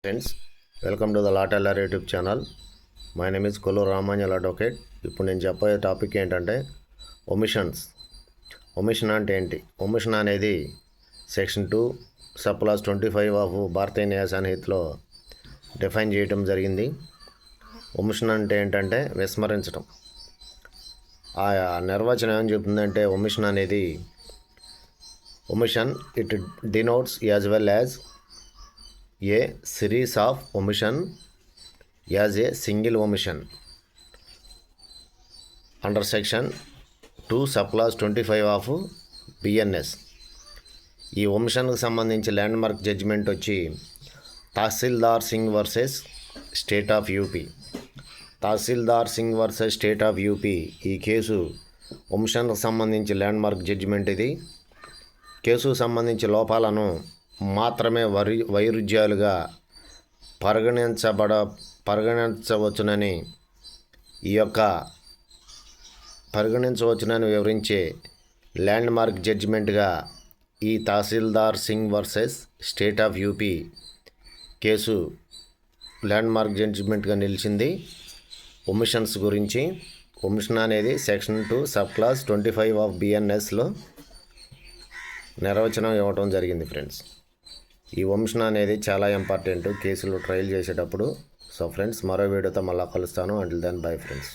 Friends, welcome to the law teller YouTube channel. My name is Kolluru Ramanjal advocate. ఇప్పుడు నేను చెప్పే topic ఏంటంటే omissions. Omission అంటే ఏంటి? ఒమిషన్ అనేది సెక్షన్ 2 సబ్ క్లాస్ 25 ఆఫ్ భారతీయ న్యాయ సంహితలో డిఫైన్ చేయడం జరిగింది. ఒమిషన్ అంటే ఏంటంటే విస్మరించడం. ఆ నిర్వచనం ఏం చెప్తుందంటే ఒమిషన్ అనేది omission it denotes as well as a series of omission as a single omission under section 2 subclass 25 of BNS. ఈ ఒమిషన్కి సంబంధించి ల్యాండ్ మార్క్ జడ్జిమెంట్ వచ్చి Tahsildar Singh versus state of UP. Tahsildar Singh versus state of UP ఈ case ఒమిషన్కి సంబంధించి landmark judgement. ఇది కేసుకు సంబంధించి లోపాలను మాత్రమే వైరుధ్యాలుగా పరిగణించవచ్చునని వివరించే ల్యాండ్ మార్క్ జడ్జిమెంట్గా ఈ Tahsildar Singh versus state of UP case landmark జడ్జిమెంట్గా నిలిచింది. ఒమిషన్స్ గురించి ఒమిషన్ అనేది సెక్షన్ 2 సబ్ క్లాస్ 25 ఆఫ్ బిఎన్ఎస్లో నిర్వచనం ఇవ్వటం జరిగింది. ఫ్రెండ్స్, ఈ ఒమిషన్ అనేది చాలా ఇంపార్టెంట్ కేసులు ట్రయల్ చేసేటప్పుడు. సో ఫ్రెండ్స్, మరో వీడియోతో మళ్ళీ కలుస్తాను. Until then bye friends.